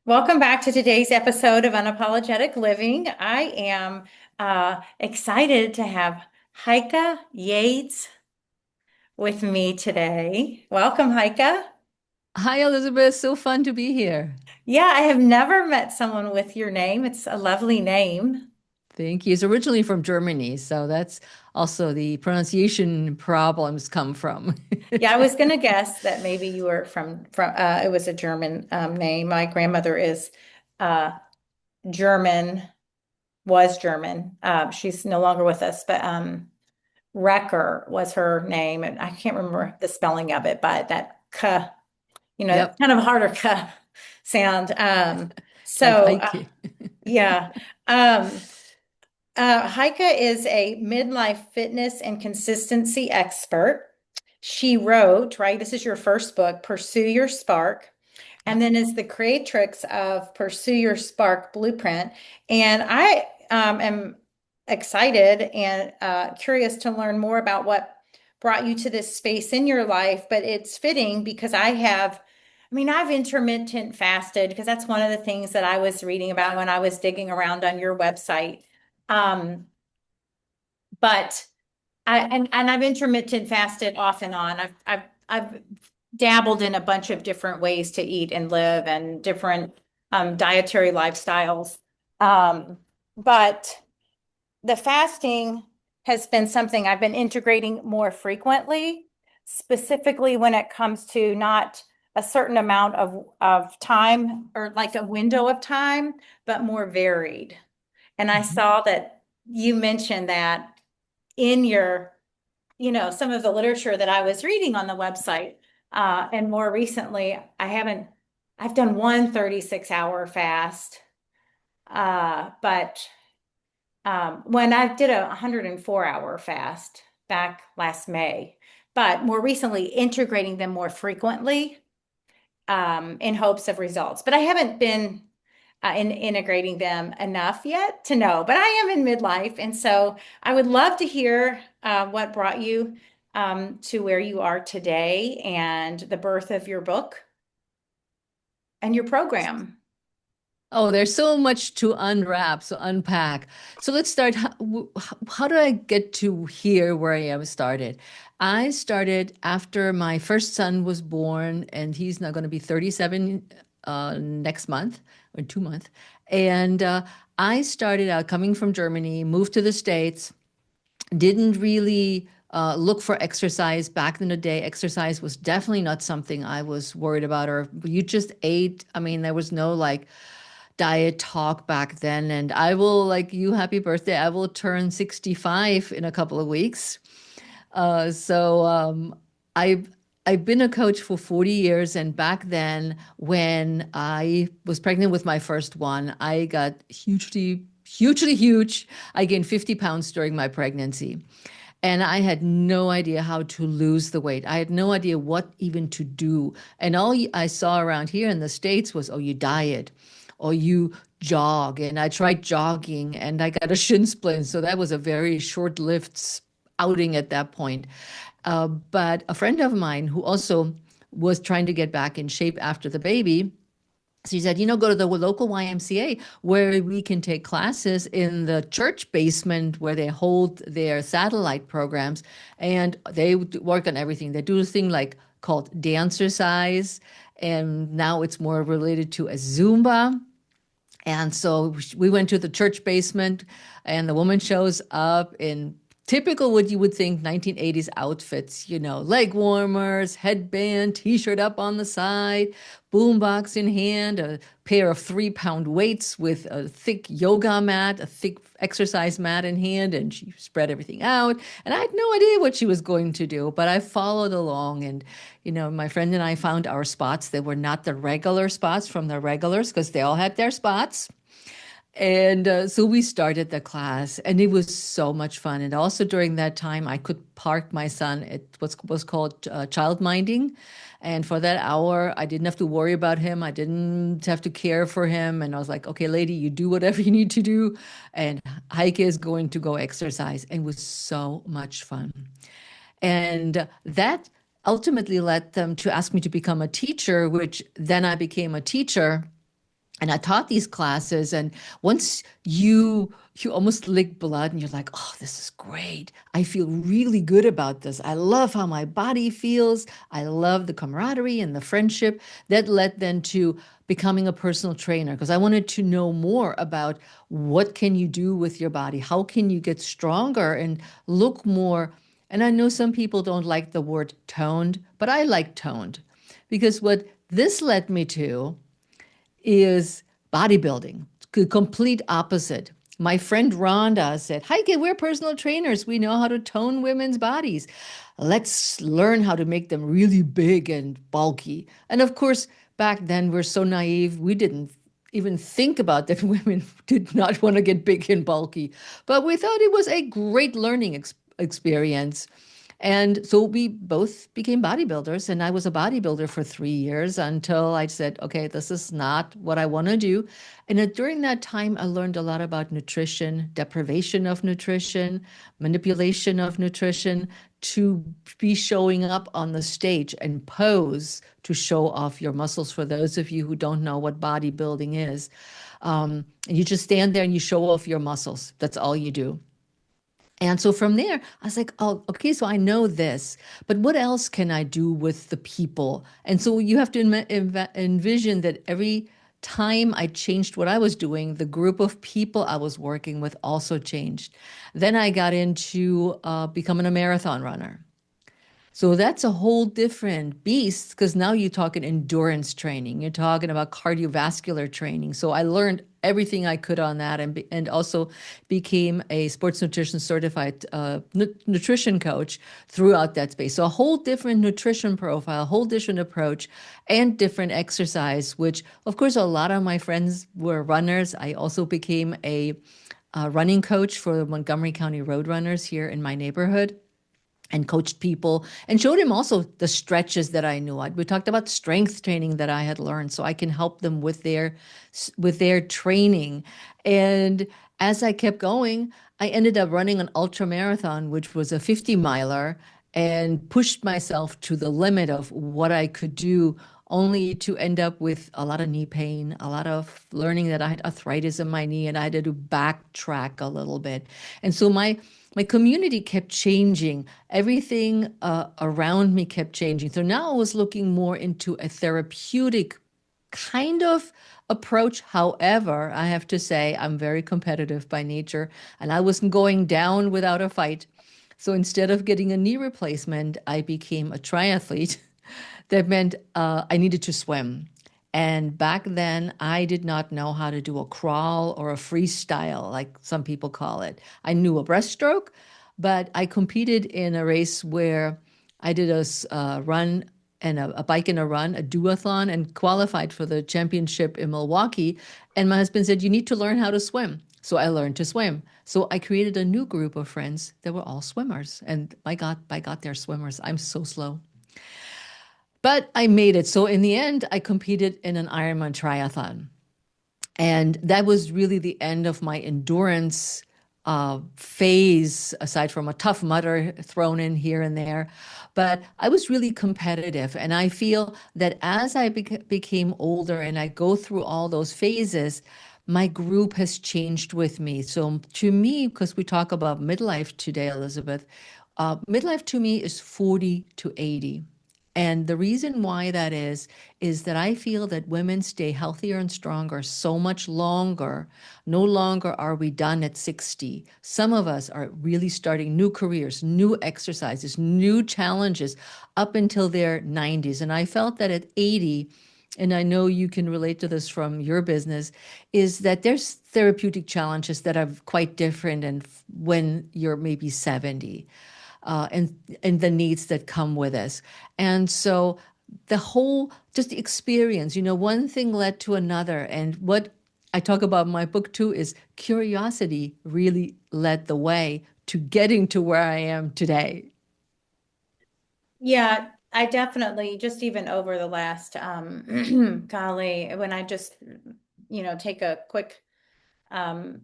Welcome back to today's episode of Unapologetic Living. I am excited to have Heike Yates with me today. Welcome, Heike. Hi, Elizabeth. So fun to be here. Yeah, I have never met someone with your name. It's a lovely name. Thank you. He's originally from Germany, so that's also the pronunciation problems come from. Yeah, I was going to guess that maybe you were from it was a German name. My grandmother is uh, German, was German. She's no longer with us, but Wrecker was her name, and I can't remember the spelling of it, but that k, Yep, kind of harder k sound. like So Heike. yeah, Heike is a midlife fitness and consistency expert. She wrote, right, this is your first book, Pursue Your Spark, and Yep. then is the creatrix of Pursue Your Spark Blueprint. And I am excited and curious to learn more about what brought you to this space in your life. But it's fitting because I've intermittent fasted because that's one of the things that I was reading about when I was digging around on your website. Um, but and I've intermittent fasted off and on. I've dabbled in a bunch of different ways to eat and live and different dietary lifestyles. Um, but the fasting has been something I've been integrating more frequently, specifically when it comes to not a certain amount of time or like a window of time, but more varied. And I Mhm. saw that you mentioned that in your, some of the literature that I was reading on the website. And more recently, I've done one 36-hour fast. But when I did a 104-hour fast back last May, but more recently, integrating them more frequently in hopes of results. But I haven't been in integrating them enough yet to know, but I am in midlife. And so I would love to hear what brought you to where you are today and the birth of your book and your program. Oh, there's so much to unwrap, so unpack. So let's start. How do I get to here where I am started? I started after my first son was born, and he's now going to be 37 next month or 2 months. And I started out coming from Germany, moved to the States, didn't really look for exercise back in the day. Exercise was definitely not something I was worried about, or you just ate. I mean, there was no like diet talk back then. And I will, like you, happy birthday. I will turn 65 in a couple of weeks. So I've I've been a coach for 40 years, and back then, when I was pregnant with my first one, I got hugely huge. I gained 50 pounds during my pregnancy. And I had no idea how to lose the weight. I had no idea what even to do. And I saw around here in the States was, oh, you diet or you jog. And I tried jogging and I got a shin splint. So that was a very short-lived outing at that point. But a friend of mine who also was trying to get back in shape after the baby, so he said, go to the local YMCA where we can take classes in the church basement where they hold their satellite programs, and they work on everything. They do a thing like called dancercise, and now it's more related to a Zumba. And so we went to the church basement, and the woman shows up in typical what you would think 1980s outfits, leg warmers, headband, t-shirt up on the side, boombox in hand, a pair of 3-pound weights with a thick yoga mat, a thick exercise mat in hand, and she spread everything out. And I had no idea what she was going to do, but I followed along. And my friend and I found our spots. They were not the regular spots from the regulars because they all had their spots. And so we started the class, and it was so much fun. And also during that time, I could park my son at what was called child minding. And for that hour, I didn't have to worry about him. I didn't have to care for him. And I was like, okay, lady, you do whatever you need to do. And Heike is going to go exercise. And it was so much fun. And that ultimately led them to ask me to become a teacher, which then I became a teacher. And I taught these classes, and once you almost lick blood and you're like, oh, this is great. I feel really good about this. I love how my body feels. I love the camaraderie and the friendship. That led then to becoming a personal trainer because I wanted to know more about what can you do with your body? How can you get stronger and look more? And I know some people don't like the word toned, but I like toned because what this led me to is bodybuilding, the complete opposite. My friend Rhonda said, Heike, we're personal trainers. We know how to tone women's bodies. Let's learn how to make them really big and bulky. And of course, back then we're so naive, we didn't even think about that women did not want to get big and bulky. But we thought it was a great learning experience. And so we both became bodybuilders, and I was a bodybuilder for 3 years until I said, okay, this is not what I want to do. And during that time, I learned a lot about nutrition, deprivation of nutrition, manipulation of nutrition, to be showing up on the stage and pose to show off your muscles. For those of you who don't know what bodybuilding is, and you just stand there and you show off your muscles. That's all you do. And so from there, I was like, oh, okay, so I know this, but what else can I do with the people? And so you have to envision that every time I changed what I was doing, the group of people I was working with also changed. Then I got into becoming a marathon runner. So that's a whole different beast because now you're talking endurance training. You're talking about cardiovascular training. So I learned everything I could on that and also became a sports nutrition certified nutrition coach throughout that space. So a whole different nutrition profile, a whole different approach and different exercise, which of course a lot of my friends were runners. I also became a running coach for the Montgomery County Roadrunners here in my neighborhood and coached people and showed him also the stretches that I knew. We talked about strength training that I had learned, so I can help them with their training. And as I kept going, I ended up running an ultra marathon, which was a 50 miler, and pushed myself to the limit of what I could do, only to end up with a lot of knee pain, a lot of learning that I had arthritis in my knee, and I had to backtrack a little bit. And so my community kept changing. Everything around me kept changing. So now I was looking more into a therapeutic kind of approach. However, I have to say, I'm very competitive by nature, and I wasn't going down without a fight. So instead of getting a knee replacement, I became a triathlete. That meant I needed to swim. And back then, I did not know how to do a crawl or a freestyle, like some people call it. I knew a breaststroke, but I competed in a race where I did run and a bike and a run, a duathlon, and qualified for the championship in Milwaukee. And my husband said, you need to learn how to swim. So I learned to swim. So I created a new group of friends that were all swimmers. And by God, they're swimmers. I'm so slow. But I made it. So in the end, I competed in an Ironman triathlon. And that was really the end of my endurance phase, aside from a tough mudder thrown in here and there. But I was really competitive. And I feel that as I became older and I go through all those phases, my group has changed with me. So to me, because we talk about midlife today, Elizabeth, midlife to me is 40 to 80. And the reason why that is that I feel that women stay healthier and stronger so much longer. No longer are we done at 60. Some of us are really starting new careers, new exercises, new challenges up until their 90s. And I felt that at 80, and I know you can relate to this from your business, is that there's therapeutic challenges that are quite different and when you're maybe 70 and the needs that come with us. And so the whole just the experience, one thing led to another. And what I talk about in my book too is curiosity really led the way to getting to where I am today. Yeah, I definitely just even over the last golly, when I just take a quick um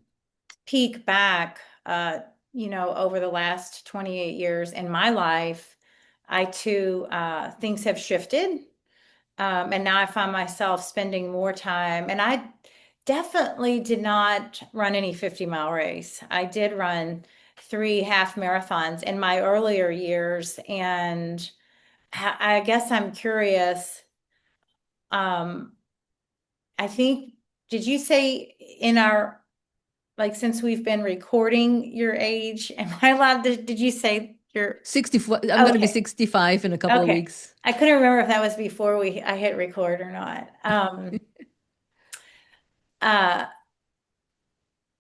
peek back over the last 28 years in my life, I too things have shifted. And now I find myself spending more time and Definitely did not run any 50-mile race. I did run 3 half marathons in my earlier years, and I guess I'm curious. Um, I think, did you say in our, like, since we've been recording your age, am I allowed to, did you say your, 64, I'm going to be okay, 65 in a couple of okay. weeks. I couldn't remember if that was before I hit record or not. Uh,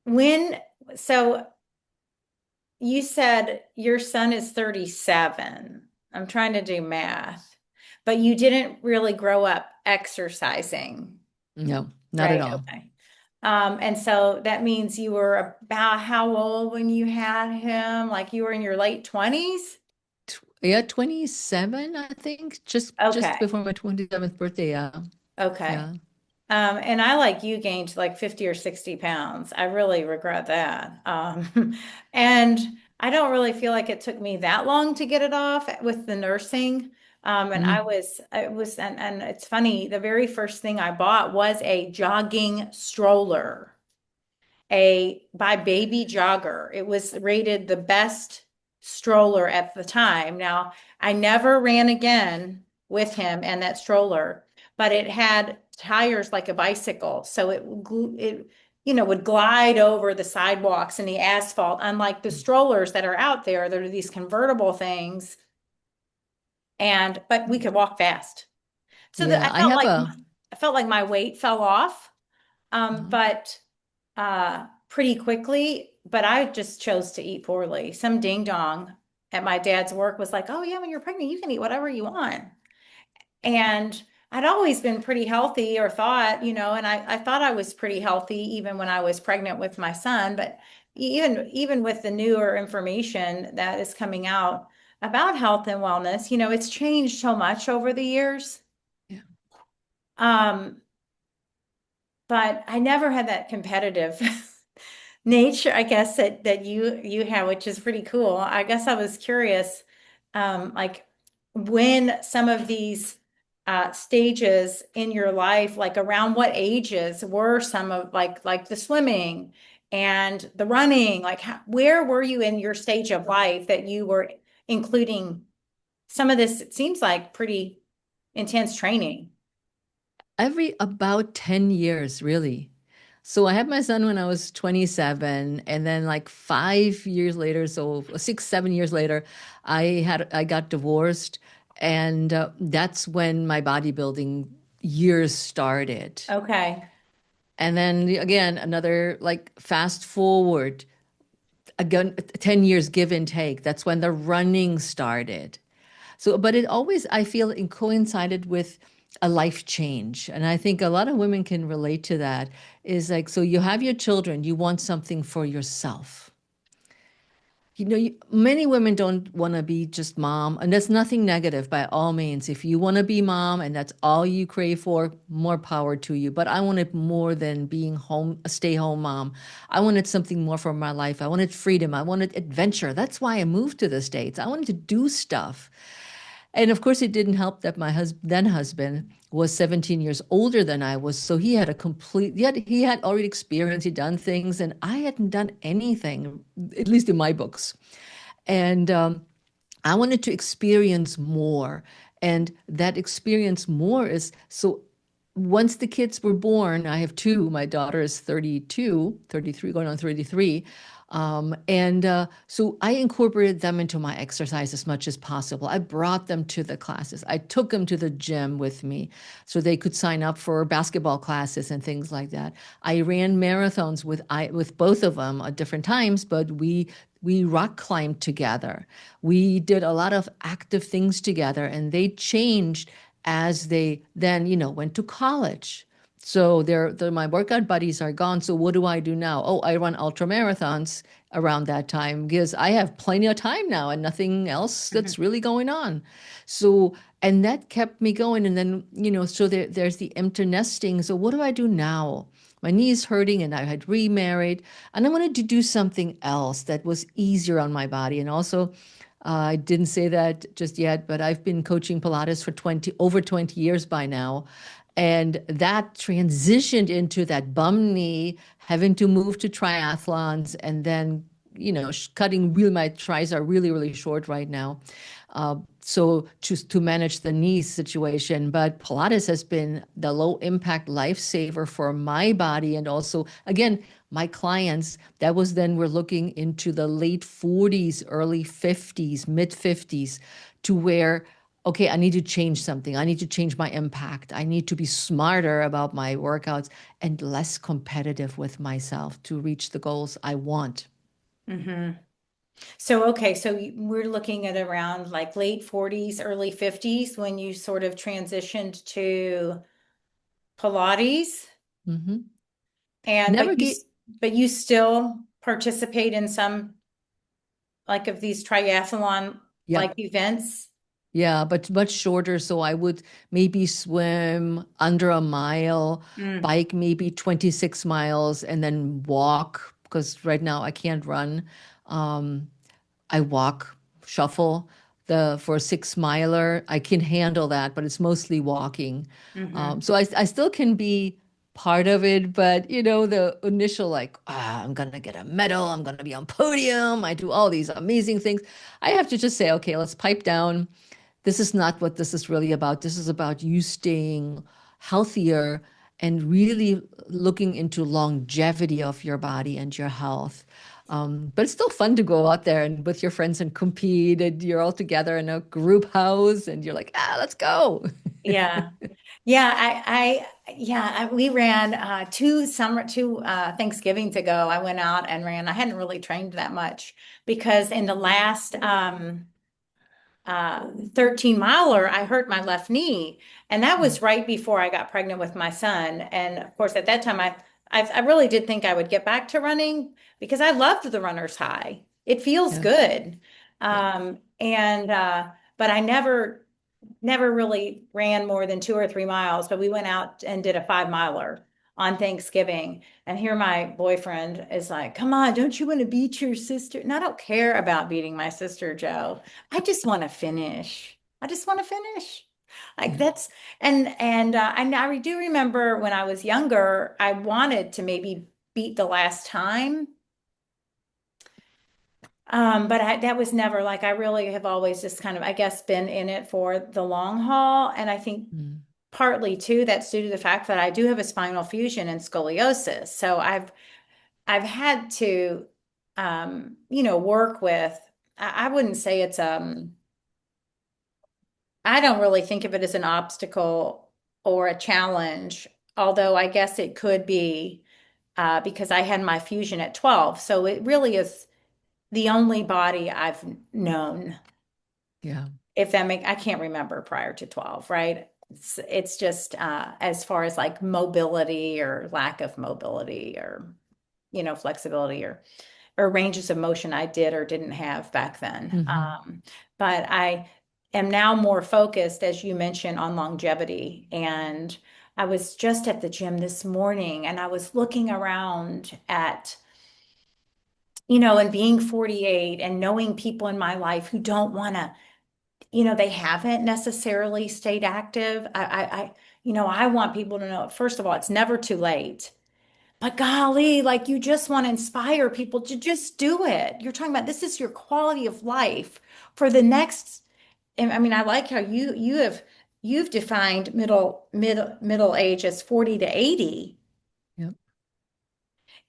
when, so you said your son is 37. I'm trying to do math, but you didn't really grow up exercising, No, not at right? all. Okay. And so that means you were about how old when you had him? Like you were in your late 20s? Yeah, 27, I think, just Okay. before my 27th birthday. Yeah. Okay. Yeah. And I, like you, gained like 50 or 60 pounds. I really regret that. And I don't really feel like it took me that long to get it off with the nursing. And Mm. and it's funny, the very first thing I bought was a jogging stroller, a by Baby Jogger. It was rated the best stroller at the time. Now, I never ran again with him and that stroller, but it had tires like a bicycle, so would glide over the sidewalks and the asphalt, unlike the strollers that are out there. There are these convertible things, and but we could walk fast. So that Yeah, I have a I felt like my weight fell off, but pretty quickly. But I just chose to eat poorly. Some ding dong at my dad's work was like, "Oh yeah, when you're pregnant, you can eat whatever you want." And I'd always been pretty healthy, or thought, and I thought I was pretty healthy even when I was pregnant with my son. But even with the newer information that is coming out about health and wellness, it's changed so much over the years. yeah. Um, but I never had that competitive nature, I guess, that you have, which is pretty cool. I guess I was curious, like when some of these stages in your life, like around what ages were some of, like the swimming and the running, like where were you in your stage of life that you were including some of this? It seems like pretty intense training. Every about 10 years, really. So I had my son when I was 27, and then like 5 years later, so 6, 7 years later, I got divorced, and that's when my bodybuilding years started. Okay. And then again, another like fast forward, again, 10 years give and take. That's when the running started. So, but it always, I feel, it coincided with a life change. And I think a lot of women can relate to that. Is like, so you have your children, you want something for yourself. Many women don't want to be just mom, and that's nothing negative by all means. If you want to be mom and that's all you crave for, more power to you. But I wanted more than being home, a stay-home mom. I wanted something more for my life. I wanted freedom. I wanted adventure. That's why I moved to the States. I wanted to do stuff. And of course, it didn't help that my then husband was 17 years older than I was. So he had a complete, he had already experienced, he'd done things, and I hadn't done anything, at least in my books. And I wanted to experience more. And that experience more is so once the kids were born, I have two. My daughter is 32, 33, going on 33. And so I incorporated them into my exercise as much as possible. I brought them to the classes. I took them to the gym with me so they could sign up for basketball classes and things like that. I ran marathons with both of them at different times, but we rock climbed together. We did a lot of active things together, and they changed as they then, went to college. So my workout buddies are gone. So what do I do now? Oh, I run ultra marathons around that time because I have plenty of time now and nothing else Mhm. that's really going on. So, and that kept me going. And then, so there's the empty nesting. So what do I do now? My knee's hurting and I had remarried and I wanted to do something else that was easier on my body. And also, I didn't say that just yet, but I've been coaching Pilates for over 20 years by now. And that transitioned into that bum knee, having to move to triathlons, and then, cutting real, my tries are really, really short right now. So to manage the knee situation, but Pilates has been the low impact lifesaver for my body. And also, again, my clients, that was then we're looking into the late 40s, early 50s, mid 50s, to where, okay, I need to change something. I need to change my impact. I need to be smarter about my workouts and less competitive with myself to reach the goals I want. Hmm. So, okay, so we're looking at around like late 40s, early 50s when you sort of transitioned to Pilates, Hmm. and Never get, but you still participate in some like of these triathlon like yep. events. Yeah, but much shorter. So I would maybe swim under a mile, Mm, bike maybe 26 miles, and then walk because right now I can't run. Um, I walk, shuffle the for a 6 miler. I can handle that, but it's mostly walking. hmm. So I still can be part of it, but the initial like, I'm gonna get a medal, I'm gonna be on podium, I do all these amazing things. I have to just say, okay, let's pipe down. This is not what this is really about. This is about you staying healthier and really looking into longevity of your body and your health. But it's still fun to go out there and with your friends and compete, and you're all together in a group house, and you're like, let's go. Yeah. Yeah, we ran two Thanksgivings ago. I went out and ran. I hadn't really trained that much because in the last 13 miler, I hurt my left knee. And that Mm, was right before I got pregnant with my son. And of course, at that time, I really did think I would get back to running because I loved the runner's high. It feels yeah, good. yeah. But I never really ran more than 2 or 3 miles, but we went out and did a 5 miler on Thanksgiving. And here my boyfriend is like, come on, don't you want to beat your sister? And I don't care about beating my sister, Joe. I just want to finish. I just want to finish. Like Yeah. that's and I do remember when I was younger, I wanted to maybe beat the last time. But that was never like I really have always just kind of, I guess, been in it for the long haul. And I think Mm. partly too, that's due to the fact that I do have a spinal fusion and scoliosis. So I've had to work with, I wouldn't say it's I don't really think of it as an obstacle or a challenge, although I guess it could be because I had my fusion at 12. So it really is the only body I've known. Yeah. If that make I can't remember prior to 12, right? It's just as far as like mobility or lack of mobility or flexibility or ranges of motion I did or didn't have back then. Hmm. But I am now more focused, as you mentioned, on longevity. And I was just at the gym this morning and I was looking around at and being 48 and knowing people in my life who don't want to, they haven't necessarily stayed active. I want people to know, first of all, it's never too late. But golly, like you just want to inspire people to just do it. You're talking about this is your quality of life for the next. And I mean, I like how you've defined middle age as 40 to 80. Yep.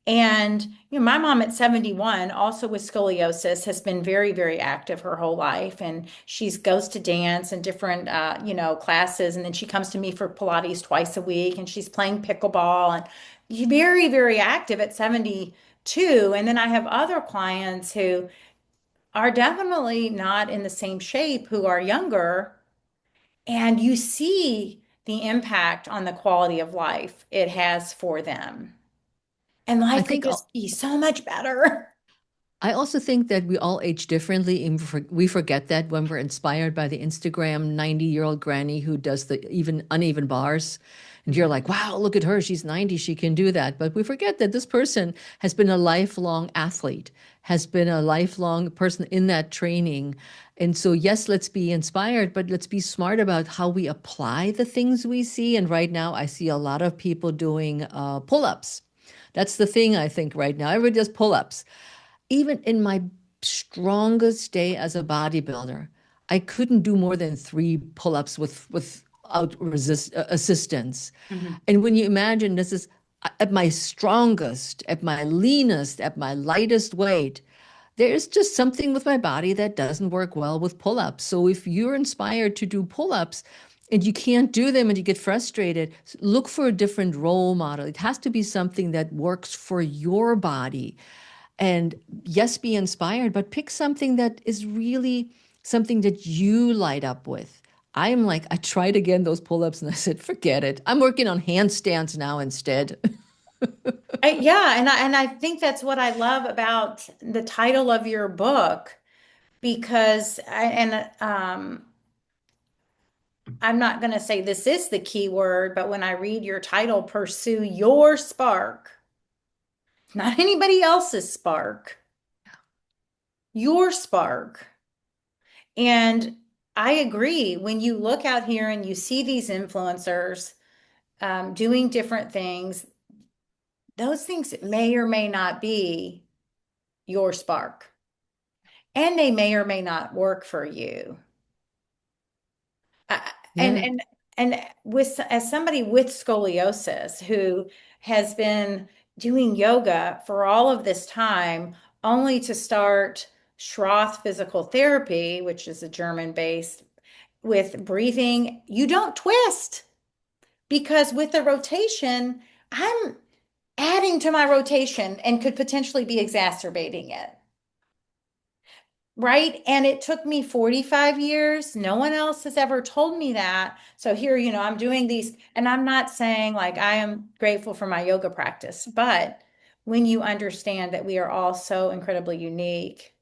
And my mom at 71, also with scoliosis, has been very, very active her whole life. And she's goes to dance and different classes. And then she comes to me for Pilates twice a week and she's playing pickleball and she's very, very active at 72. And then I have other clients who are definitely not in the same shape who are younger. And you see the impact on the quality of life it has for them. And I life could think just be so much better. I also think that we all age differently, and we forget that when we're inspired by the Instagram 90-year-old granny who does the even uneven bars. And you're like, wow, look at her. She's 90. She can do that. But we forget that this person has been a lifelong athlete, has been a lifelong person in that training. And so, yes, let's be inspired, but let's be smart about how we apply the things we see. And right now, I see a lot of people doing pull-ups. That's the thing I think right now. Everybody does pull-ups. Even in my strongest day as a bodybuilder, I couldn't do more than 3 pull-ups without assistance. Mhm. And when you imagine this is at my strongest, at my leanest, at my lightest weight, there's just something with my body that doesn't work well with pull-ups. So if you're inspired to do pull-ups and you can't do them and you get frustrated, look for a different role model. It has to be something that works for your body. And yes, be inspired, but pick something that is really something that you light up with. I'm like, I tried again those pull-ups and I said, forget it. I'm working on handstands now instead. Yeah, and I think that's what I love about the title of your book because I'm not going to say this is the key word, but when I read your title, pursue your spark, not anybody else's spark, your spark. And I agree. When you look out here and you see these influencers doing different things, those things may or may not be your spark, and they may or may not work for you. I- And Yeah. with as somebody with scoliosis who has been doing yoga for all of this time, only to start Schroth Physical Therapy, which is a German based with breathing, you don't twist because with the rotation, I'm adding to my rotation and could potentially be exacerbating it. Right. And it took me 45 years. No one else has ever told me that. So here, I'm doing these, and I'm not saying like I am grateful for my yoga practice, but when you understand that we are all so incredibly unique,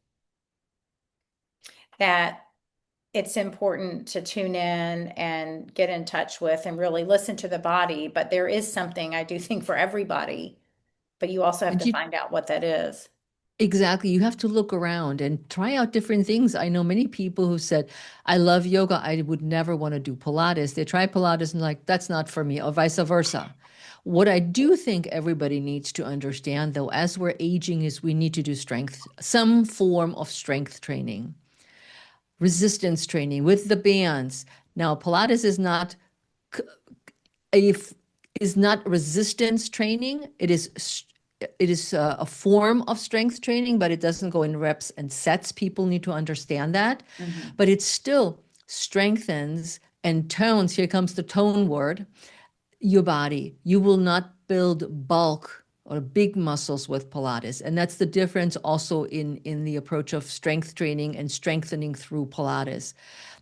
that it's important to tune in and get in touch with and really listen to the body. But there is something I do think for everybody, but you also have And to find out what that is. exactly. You have to look around and try out different things. I know many people who said, I love yoga. I would never want to do Pilates. They try Pilates and like, that's not for me, or vice versa. What I do think everybody needs to understand, though, as we're aging, is we need to do strength, some form of strength training, resistance training with the bands. Now, Pilates if is not resistance training. It is a form of strength training, but it doesn't go in reps and sets. People need to understand that. Mhm. But it still strengthens and tones. Here comes the tone word. Your body. You will not build bulk or big muscles with Pilates. And that's the difference also in the approach of strength training and strengthening through Pilates,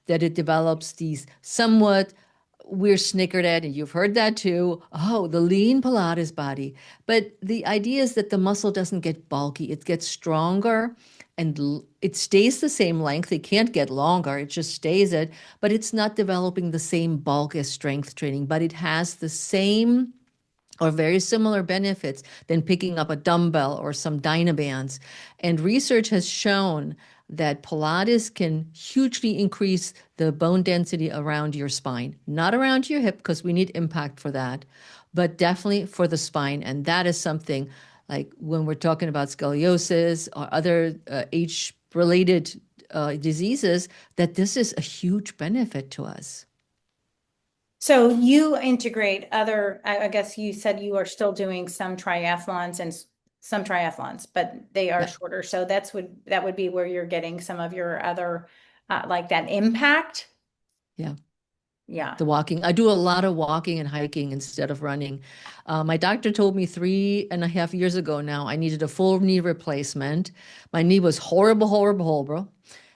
that it develops these somewhat, we're snickered at, and you've heard that too. Oh, the lean Pilates body. But the idea is that the muscle doesn't get bulky, it gets stronger and it stays the same length. It can't get longer, it just stays it, but it's not developing the same bulk as strength training, but it has the same or very similar benefits than picking up a dumbbell or some Dynabands. And research has shown that Pilates can hugely increase the bone density around your spine, not around your hip, because we need impact for that, but definitely for the spine. And that is something like when we're talking about scoliosis or other age-related diseases, that this is a huge benefit to us. So you integrate other, I guess you said you are still doing some triathlons and some triathlons, but they are Yeah, shorter. So that would be where you're getting some of your other like that impact. yeah. Yeah. The walking. I do a lot of walking and hiking instead of running. My doctor told me 3.5 years ago now I needed a full knee replacement. My knee was horrible, horrible, horrible.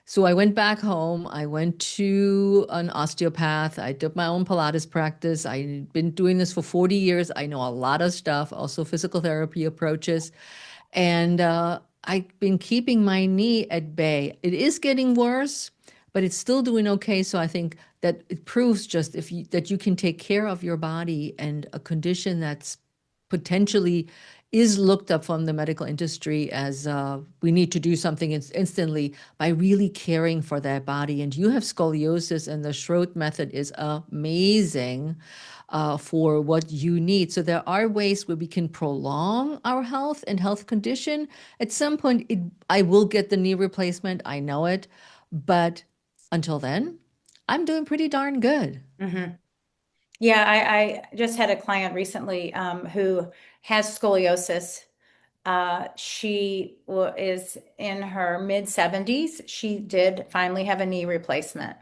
So I went back home. I went to an osteopath. I did my own Pilates practice. I've been doing this for 40 years. I know a lot of stuff, also physical therapy approaches. And I've been keeping my knee at bay. It is getting worse, but it's still doing okay. So I think that it proves just that you can take care of your body and a condition that's potentially is looked up from the medical industry as we need to do something instantly by really caring for that body. And you have scoliosis, and the Schroth method is amazing for what you need. So there are ways where we can prolong our health and health condition. At some point, I will get the knee replacement. I know it. But until then, I'm doing pretty darn good. Hmm. Yeah, I just had a client recently who has scoliosis. Is in her mid 70s. She did finally have a knee replacement.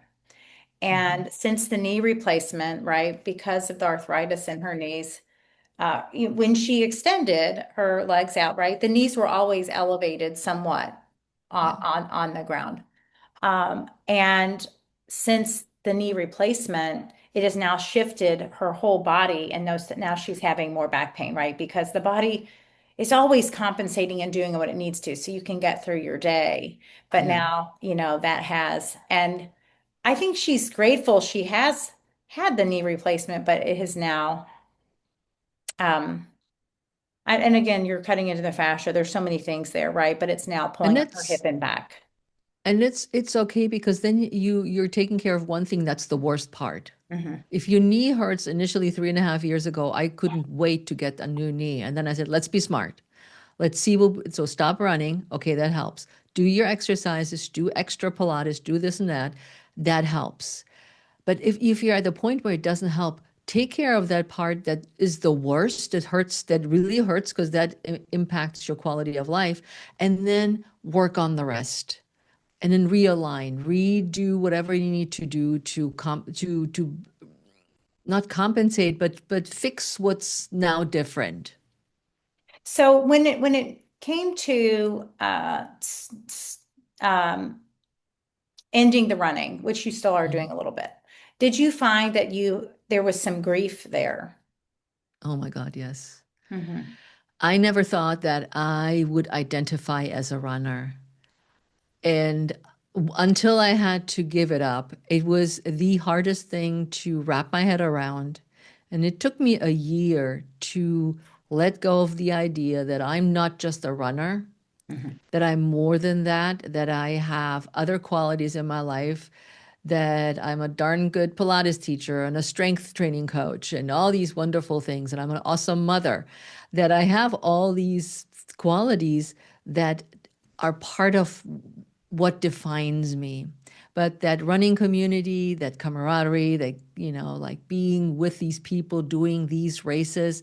Mhm. And since the knee replacement, right, because of the arthritis in her knees, when she extended her legs out, right, the knees were always elevated somewhat Yeah. on the ground. And since the knee replacement, it has now shifted her whole body, and now she's having more back pain, right? Because the body is always compensating and doing what it needs to so you can get through your day. But Yeah. now, and I think she's grateful she has had the knee replacement, but it has now, um, and again, you're cutting into the fascia. There's so many things there, right? But it's now And pulling on her hip it's and back. it's okay because then you're taking care of one thing that's the worst part. Hmm. If your knee hurts initially 3.5 years ago, I couldn't wait to get a new knee. And then I said, let's be smart. Let's see what, so stop running. Okay, that helps. Do your exercises, do extra Pilates, do this and that. That helps. But if you're at the point where it doesn't help, take care of that part that is the worst, that hurts, that really hurts, because that impacts your quality of life, and then work on the rest. And then realign, redo whatever you need to do to not compensate, but fix what's now different. So when it came to ending the running, which you still are doing Mhm. a little bit, did you find that you there was some grief there? Oh my God, yes. Hmm. I never thought that I would identify as a runner. And until I had to give it up, it was the hardest thing to wrap my head around. And it took me a year to let go of the idea that I'm not just a runner, Hmm. that I'm more than that, that I have other qualities in my life, that I'm a darn good Pilates teacher and a strength training coach and all these wonderful things, and I'm an awesome mother, that I have all these qualities that are part of what defines me. But that running community, that camaraderie, that, like being with these people doing these races,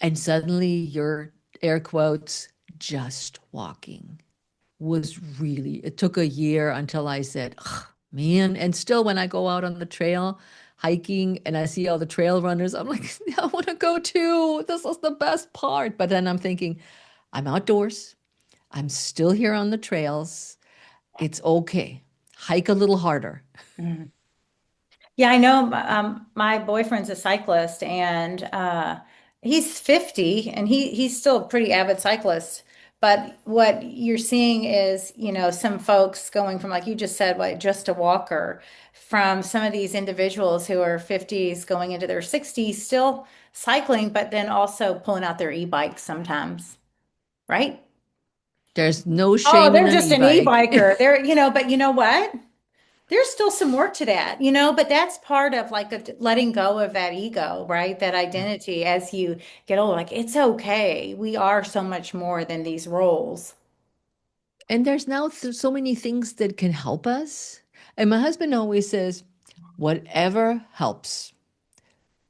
and suddenly you're, air quotes, just walking was really, it took a year until I said, "Ugh, man." And still, when I go out on the trail hiking and I see all the trail runners, I'm like, I want to go too. This is the best part. But then I'm thinking, I'm outdoors. I'm still here on the trails. It's okay. Hike a little harder. Hmm. Yeah, I know. My boyfriend's a cyclist, and he's 50, and he's still a pretty avid cyclist. But what you're seeing is, some folks going from, like you just said, what, just a walker, from some of these individuals who are 50s going into their 60s, still cycling, but then also pulling out their e-bikes sometimes, right? There's no Oh, shame in they're an just an e-bike. e-biker. But you know what? There's still some work to that, but that's part of like letting go of that ego, right? That Yeah. identity as you get older. Like, it's okay. We are so much more than these roles. And there's now so many things that can help us. And my husband always says, whatever helps.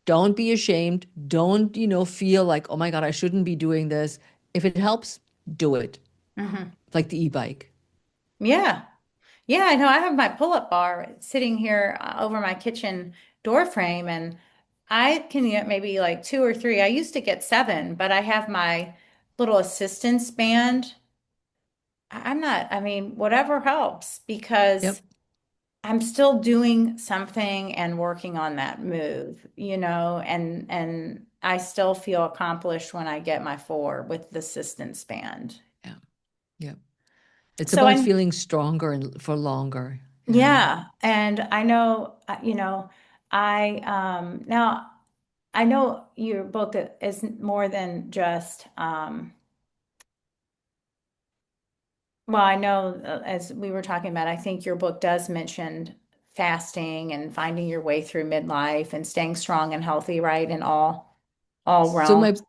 Don't be ashamed. Don't, feel like, oh my God, I shouldn't be doing this. If it helps, do it. Hmm. Like the e-bike. Yeah. Yeah, I know. I have my pull-up bar sitting here over my kitchen door frame, and I can get maybe like two or three. I used to get seven, but I have my little assistance band. I'm not, I mean, whatever helps because Yep. I'm still doing something and working on that move, and I still feel accomplished when I get my four with the assistance band. Yeah. Yep. It's So about feeling stronger and for longer. Yeah. yeah, and I know, I now. I know your book is more than just, well, I know as we were talking about, I think your book does mention fasting and finding your way through midlife and staying strong and healthy, right? In all So realms. my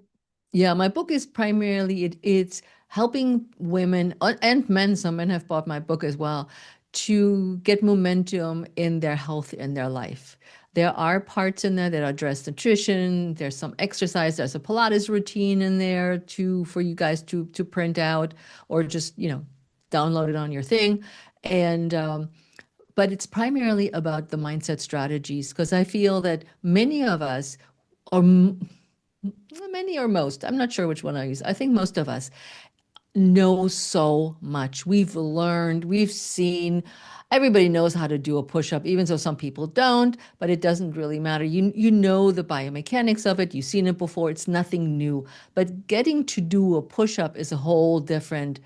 Yeah, my book is primarily it's helping women and men, some men have bought my book as well, to get momentum in their health in their life. There are parts in there that address nutrition, there's some exercise, there's a Pilates routine in there for you guys to print out or just, download it on your thing. And but it's primarily about the mindset strategies because I feel that many of us or many or most, I'm not sure which one I use. I think most of us know so much. We've learned, we've seen, everybody knows how to do a push-up, even though some people don't, but it doesn't really matter. You know the biomechanics of it, you've seen it before, it's nothing new. But getting to do a push-up is a whole different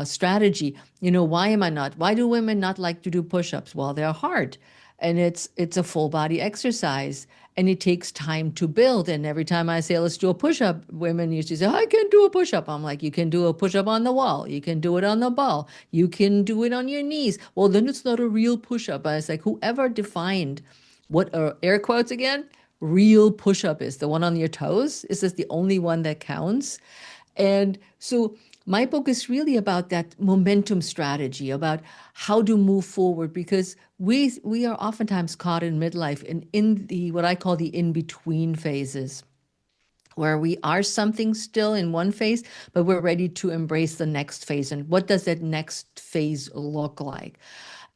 strategy. Why do women not like to do push-ups? Well, they're hard. And it's a full body exercise and it takes time to build. And every time I say, let's do a push-up, women usually say, I can't do a push-up. I'm like, you can do a push-up on the wall. You can do it on the ball. You can do it on your knees. Well, then it's not a real push-up. I was like, whoever defined what are air quotes again, real push-up is, the one on your toes, is this the only one that counts? And so my book is really about that momentum strategy, about how to move forward, because we are oftentimes caught in midlife and in the what I call the in-between phases, where we are something still in one phase, but we're ready to embrace the next phase. And what does that next phase look like?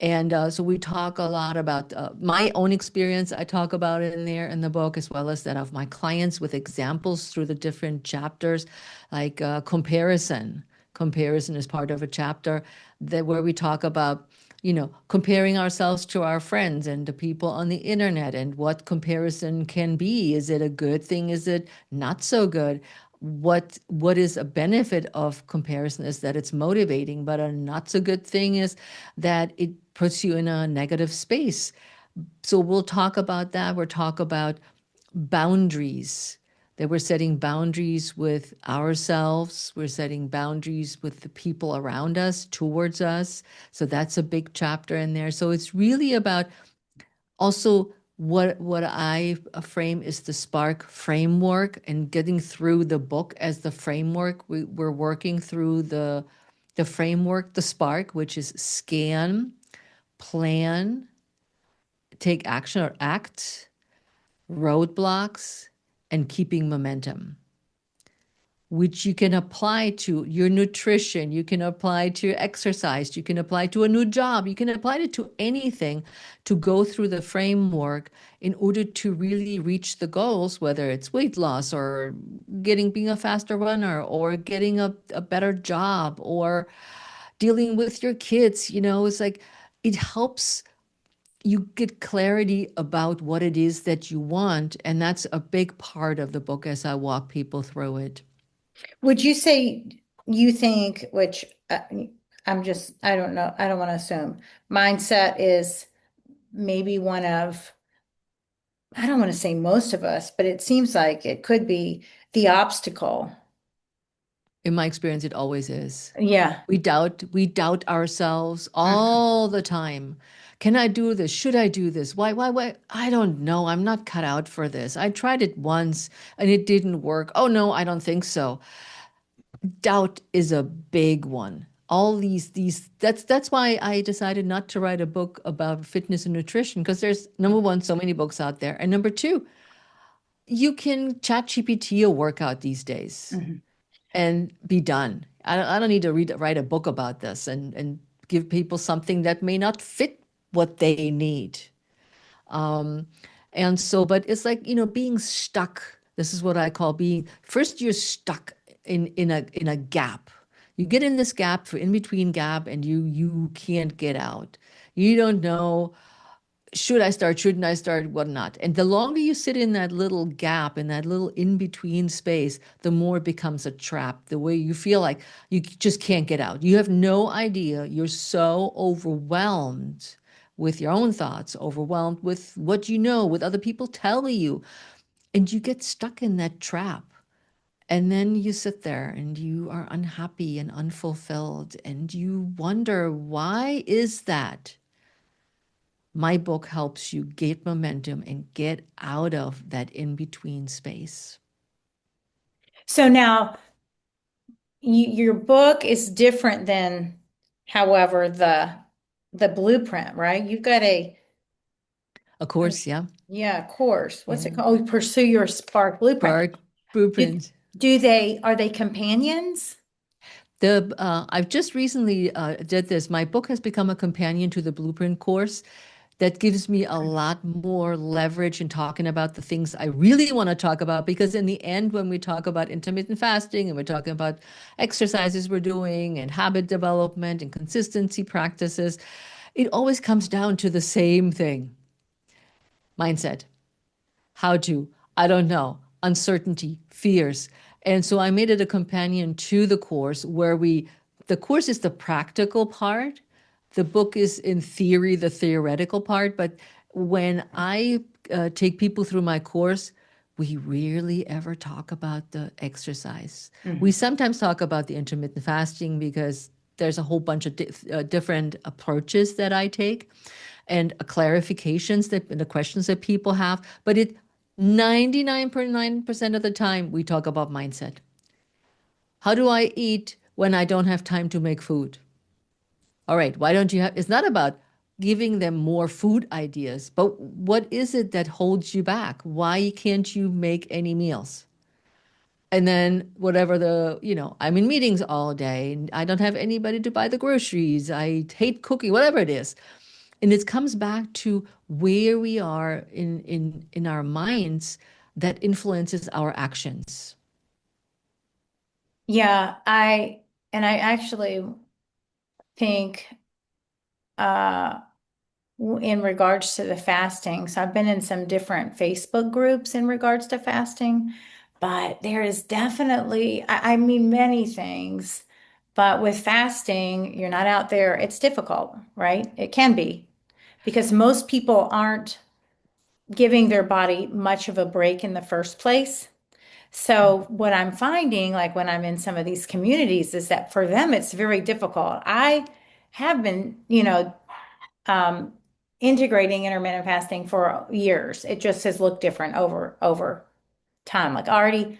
And so we talk a lot about my own experience. I talk about it in there in the book, as well as that of my clients with examples through the different chapters, like comparison. Comparison is part of a chapter where we talk about, comparing ourselves to our friends and the people on the internet and what comparison can be. Is it a good thing? Is it not so good? What is a benefit of comparison is that it's motivating, but a not so good thing is that it puts you in a negative space. So we'll talk about that. We'll talk about boundaries, that we're setting boundaries with ourselves. We're setting boundaries with the people around us, towards us. So that's a big chapter in there. So it's really about also what I frame is the Spark framework and getting through the book as the framework. We're working through the framework, the Spark, which is scan, plan, take action or act, roadblocks, and keeping momentum, which you can apply to your nutrition, you can apply to your exercise, you can apply to a new job, you can apply it to anything to go through the framework in order to really reach the goals, whether it's weight loss or being a faster runner or getting a better job or dealing with your kids. It's like it helps you get clarity about what it is that you want. And that's a big part of the book as I walk people through it. Would you say you think, which I don't know, I don't want to assume, mindset is maybe one of, I don't want to say most of us, but it seems like it could be the obstacle. In my experience, it always is. Yeah. We doubt ourselves Mhm. all the time. Can I do this? Should I do this? Why? I don't know. I'm not cut out for this. I tried it once and it didn't work. Oh no, I don't think so. Doubt is a big one. All these that's why I decided not to write a book about fitness and nutrition, because there's number one, so many books out there. And number two, you can chat GPT a workout these days Mhm. and be done. I don't need to write a book about this and give people something that may not fit what they need. Um, and so, but it's like, being stuck. This is what I call being, first you're stuck in a gap. You get in this gap, for in between gap, and you can't get out. You don't know, should I start, shouldn't I start, what not. And the longer you sit in that little gap, in that little in-between space, the more it becomes a trap, the way you feel like you just can't get out. You have no idea. You're so overwhelmed with your own thoughts, overwhelmed with what you know, with other people telling you. And you get stuck in that trap. And then you sit there and you are unhappy and unfulfilled and you wonder, why is that? My book helps you get momentum and get out of that in between space. So now your book is different than, however, the blueprint, right? You've got Of course, yeah. yeah, course. What's it Yeah. called? Oh, Pursue Your Spark Blueprint. Spark Do, blueprint. do they, are they companions? I've just recently did this. My book has become a companion to the Blueprint course that gives me a lot more leverage in talking about the things I really want to talk about. Because in the end, when we talk about intermittent fasting and we're talking about exercises we're doing and habit development and consistency practices, it always comes down to the same thing: mindset. How to, I don't know, uncertainty, fears. And so I made it a companion to the course where the course is the practical part. The book is in theory, the theoretical part. But when I take people through my course, we rarely ever talk about the exercise. We Mhm. sometimes talk about the intermittent fasting because there's a whole bunch of different approaches that I take and clarifications that the questions that people have. But it 99.9% of the time we talk about mindset. How do I eat when I don't have time to make food? All right, why don't you have, it's not about giving them more food ideas, but what is it that holds you back? Why can't you make any meals? And then whatever I'm in meetings all day and I don't have anybody to buy the groceries. I hate cooking, whatever it is. And it comes back to where we are in our minds that influences our actions. Yeah, I actually think uh in regards to the fasting. So I've been in some different Facebook groups in regards to fasting, but there is definitely, I mean, many things, but with fasting, you're not out there. It's difficult, right? It can be because most people aren't giving their body much of a break in the first place. So what I'm finding, like when I'm in some of these communities, is that for them, it's very difficult. I have been, um, integrating intermittent fasting for years. It just has looked different over time. Like I already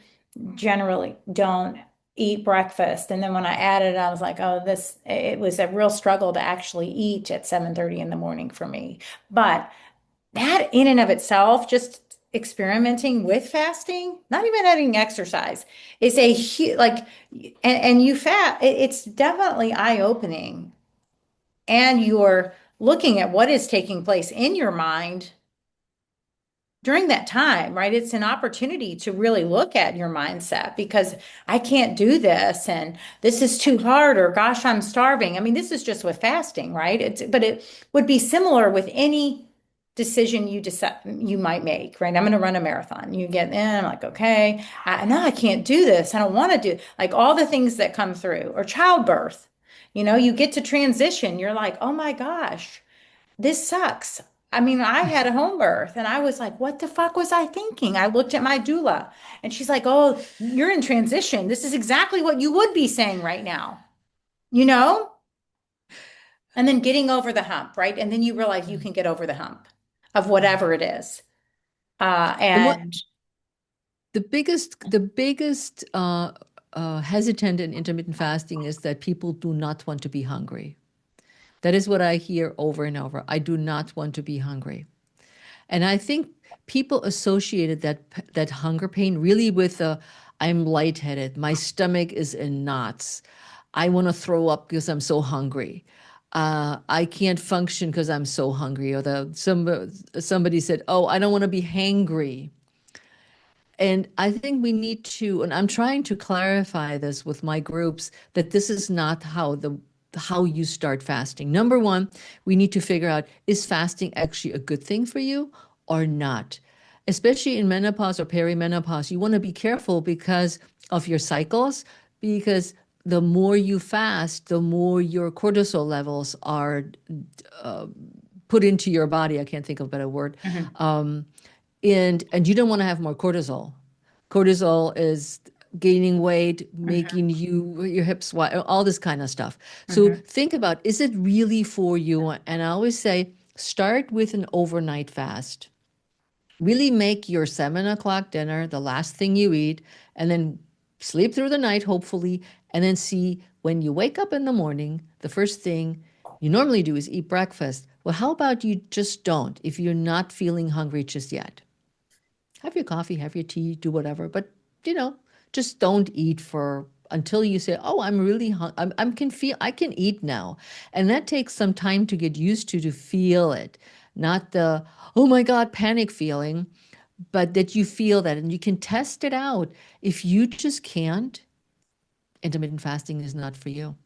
generally don't eat breakfast, and then when I added, I was like, oh, this it was a real struggle to actually eat at 7:30 in the morning for me. But that in and of itself, just experimenting with fasting, not even adding exercise, is a huge like, and you it's definitely eye-opening and you're looking at what is taking place in your mind during that time, right? It's an opportunity to really look at your mindset because I can't do this and this is too hard or gosh, I'm starving. I mean, this is just with fasting, right? But it would be similar with any decision you might make, right? I'm going to run a marathon. You get in, I'm like, okay, no, I can't do this. I don't want to do like all the things that come through or childbirth. You get to transition. You're like, oh my gosh, this sucks. I mean, I had a home birth and I was like, what the fuck was I thinking? I looked at my doula and she's like, oh, you're in transition. This is exactly what you would be saying right now, you know? And then getting over the hump, right? And then you realize you can get over the hump of whatever it is. And what And the biggest hesitant in intermittent fasting is that people do not want to be hungry. That is what I hear over and over. I do not want to be hungry. And I think people associated that hunger pain really with I'm lightheaded, my stomach is in knots, I want to throw up because I'm so hungry. I can't function because I'm so hungry. Or somebody said, "Oh, I don't want to be hangry." And I think we need to, and I'm trying to clarify this with my groups, that this is not how you start fasting. Number one, we need to figure out, is fasting actually a good thing for you or not? Especially in menopause or perimenopause, you want to be careful because of your cycles, because the more you fast, the more your cortisol levels are uh, put into your body. I can't think of a better word. Mhm. Um, and you don't want to have more cortisol. Cortisol is gaining weight, Hmm. making your hips wide, all this kind of stuff. So Hmm. think about, is it really for you? And I always say, start with an overnight fast. Really make your 7 o'clock dinner the last thing you eat, and then sleep through the night, hopefully, and then see when you wake up in the morning, the first thing you normally do is eat breakfast. Well, how about you just don't if you're not feeling hungry just yet? Have your coffee, have your tea, do whatever, but you know, just don't eat for until you say, "Oh, I'm really I'm can feel I can eat now." And that takes some time to get used to feel it, not the "Oh my God" panic feeling, but that you feel that and you can test it out. If you just can't, intermittent fasting is not for you.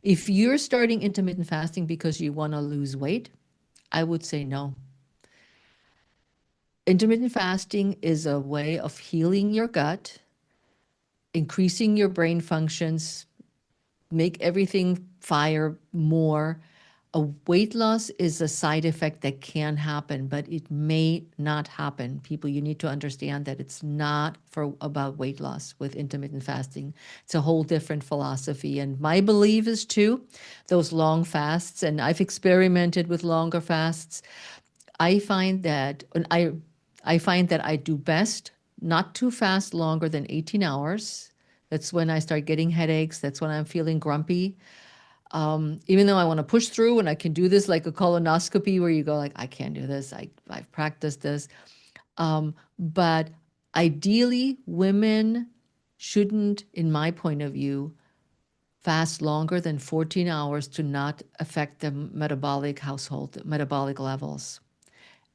If you're starting intermittent fasting because you want to lose weight, I would say no. Intermittent fasting is a way of healing your gut, increasing your brain functions, make everything fire more. A weight loss is a side effect that can happen, but it may not happen. People, you need to understand that it's not for about weight loss with intermittent fasting. It's a whole different philosophy. And my belief is too, those long fasts, and I've experimented with longer fasts. I find that and I find that I do best not to fast longer than 18 hours. That's when I start getting headaches. That's when I'm feeling grumpy. Even though I want to push through and I can do this like a colonoscopy where you go like, I can't do this. I've practiced this. But ideally, women shouldn't, in my point of view, fast longer than 14 hours to not affect the metabolic levels.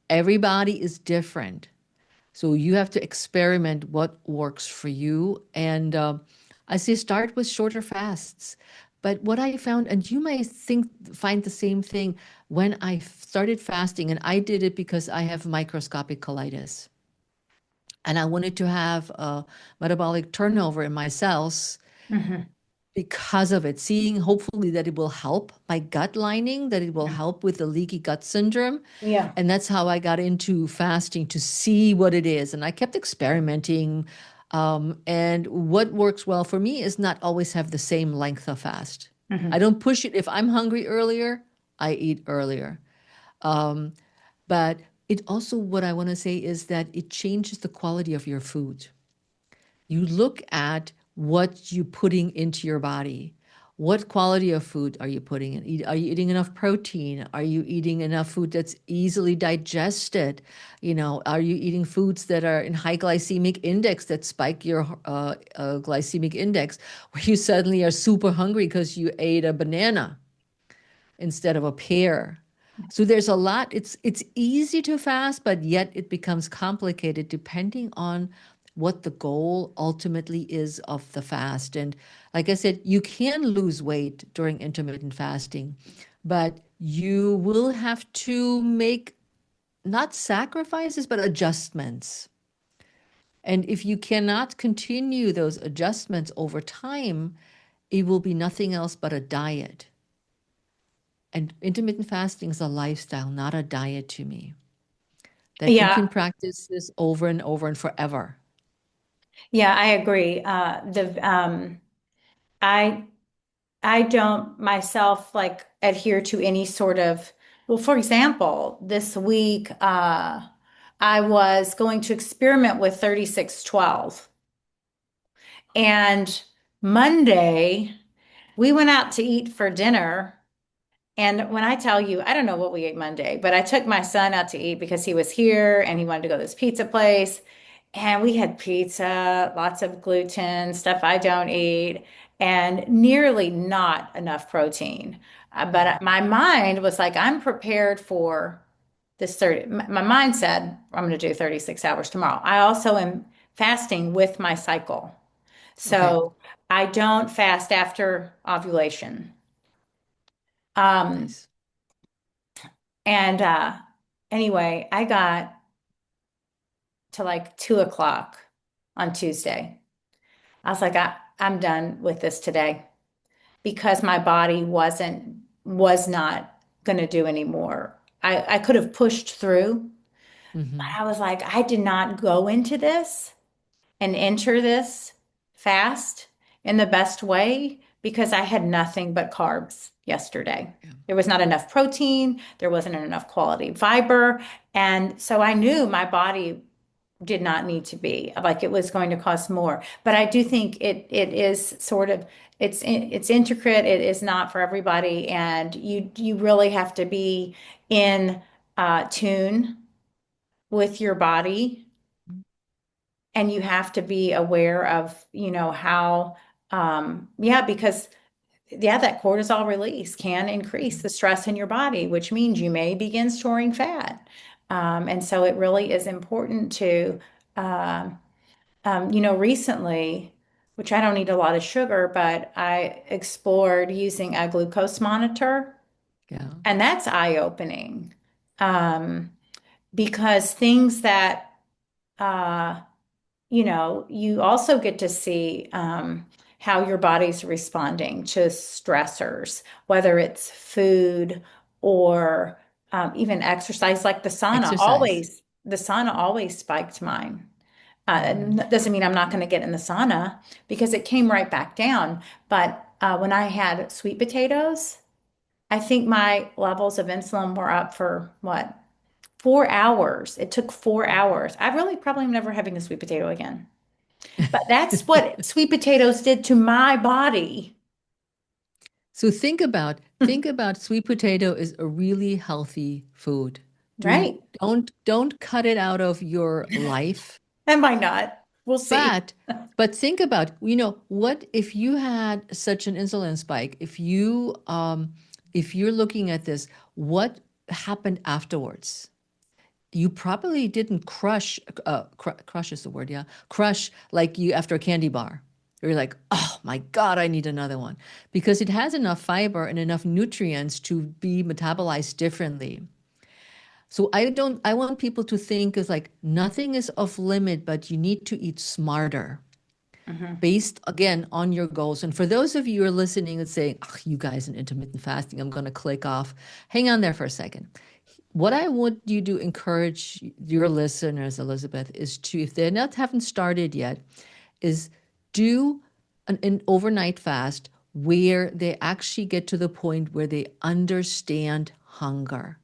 Everybody is different. So you have to experiment what works for you. And I say start with shorter fasts. But what I found, and you may find the same thing, when I started fasting, and I did it because I have microscopic colitis, and I wanted to have a metabolic turnover in my cells Hmm. because of it, seeing hopefully that it will help my gut lining, that it will help with the leaky gut syndrome. Yeah. And that's how I got into fasting to see what it is. And I kept experimenting. And what works well for me is not always have the same length of fast. I Hmm. don't push it. If I'm hungry earlier, I eat earlier. Um, but it also, what I want to say is that it changes the quality of your food. You look at what you're putting into your body. What quality of food are you putting in? Are you eating enough protein? Are you eating enough food that's easily digested? You know, are you eating foods that are in high glycemic index that spike your glycemic index, where you suddenly are super hungry because you ate a banana instead of a pear? So there's a lot. It's easy to fast, but yet it becomes complicated depending on what the goal ultimately is of the fast. And like I said, you can lose weight during intermittent fasting, but you will have to make not sacrifices, but adjustments. And if you cannot continue those adjustments over time, it will be nothing else but a diet. And intermittent fasting is a lifestyle, not a diet to me. That you can Yeah. practice this over and forever. Yeah, I agree. The I I don't myself like adhere to any sort of, well, for example, this week I was going to experiment with 3612. And Monday we went out to eat for dinner. And when I tell you, I don't know what we ate Monday, but I took my son out to eat because he was here and he wanted to go to this pizza place. And we had pizza, lots of gluten, stuff I don't eat, and nearly not enough protein. Mhm. But my mind was like, I'm prepared for this 30. My mind said, I'm going to do 36 hours tomorrow. I also am fasting with my cycle. Okay, So I don't fast after ovulation. Um, nice. and anyway, I got to like 2 o'clock on Tuesday. I was like, I'm done with this today because my body was not going to do anymore. I could have pushed through, Hmm. I was like, I did not go into this and enter this fast in the best way because I had nothing but carbs yesterday. Yeah. There was not enough protein, there wasn't enough quality fiber. And so I knew my body did not need to be like it was going to cost more. But I do think it is sort of it's intricate. It is not for everybody, and you really have to be in tune with your body, and you have to be aware of, how, yeah, because yeah, that cortisol release can increase the stress in your body, which means you may begin storing fat. And so it really is important to, um, recently, which I don't eat a lot of sugar, but I explored using a glucose monitor, Yeah. and that's eye-opening. Um, because things that, uh, you also get to see how your body's responding to stressors, whether it's food or even exercise, like Exercise. the sauna always spiked mine. And Hmm. that doesn't mean I'm not going to get in the sauna because it came right back down. But when I had sweet potatoes, I think my levels of insulin were up for what, 4 hours. It took 4 hours. I really probably am never having a sweet potato again. But that's what sweet potatoes did to my body, So think about sweet potato is a really healthy food. Do right? don't cut it out of your life. Am I not? We'll see. But but think about, what if you had such an insulin spike? If you're looking at this, what happened afterwards? You probably didn't crush is the word, yeah. Crush like you after a candy bar. You're like, oh my God, I need another one. Because it has enough fiber and enough nutrients to be metabolized differently. So I want people to think is like nothing is off limit, but you need to eat smarter Mhm. based again on your goals. And for those of you who are listening and saying, oh, you guys in intermittent fasting, I'm going to click off. Hang on there for a second. What I want you to encourage your listeners, Elizabeth, is to, if they're not haven't started yet, is do an overnight fast where they actually get to the point where they understand hunger.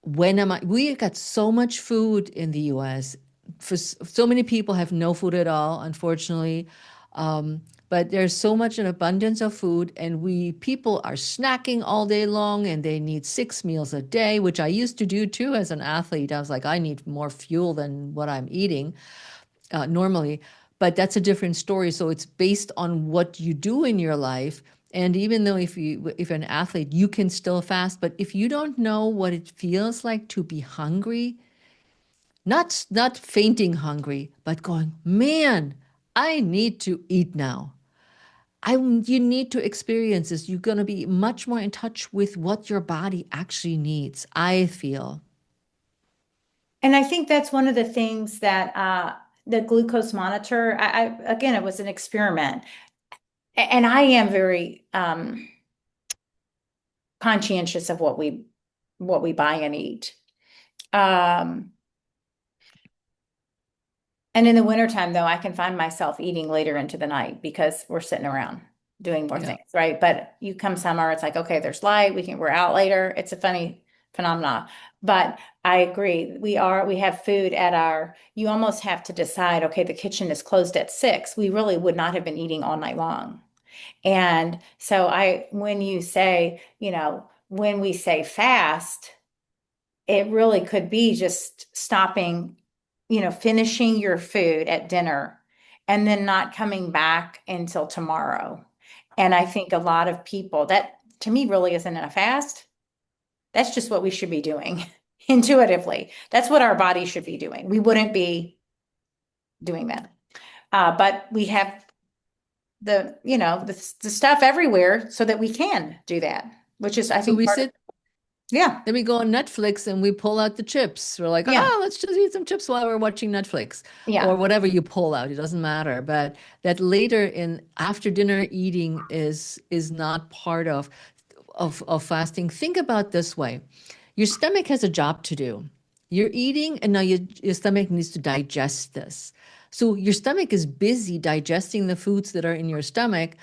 When am I? We got so much food in the U.S. For so many people have no food at all, unfortunately. But there's so much an abundance of food, and we people are snacking all day long, and they need 6 meals a day, which I used to do too as an athlete. I was like, I need more fuel than what I'm eating normally, but that's a different story. So it's based on what you do in your life. And even though if you're an athlete, you can still fast, but if you don't know what it feels like to be hungry, not fainting hungry, but going, man, I need to eat now. You need to experience this. You're going to be much more in touch with what your body actually needs, I feel. And I think that's one of the things that the glucose monitor, again, it was an experiment. And I am very conscientious of what we buy and eat. Um, And in the wintertime, though, I can find myself eating later into the night because we're sitting around doing more Yeah. things, right? But you come summer, it's like, okay, there's light, we're out later. It's a funny phenomena. But I agree. We have food at you almost have to decide, okay, the kitchen is closed at 6. We really would not have been eating all night long. And so when you say, when we say fast, it really could be just stopping, finishing your food at dinner and then not coming back until tomorrow. And I think a lot of people, that to me really isn't a fast. That's just what we should be doing intuitively. That's what our body should be doing. We wouldn't be doing that. But we have the stuff everywhere so that we can do that, which is, I So think, we part of, sit yeah, Then we go on Netflix and we pull out the chips. We're like, yeah, oh, let's just eat some chips while we're watching Netflix or yeah. whatever you pull out. It doesn't matter. But that later in after dinner eating is not part of fasting. Think about this way. Your stomach has a job to do. You're eating, and now your stomach needs to digest this. So your stomach is busy digesting the foods that are in your stomach,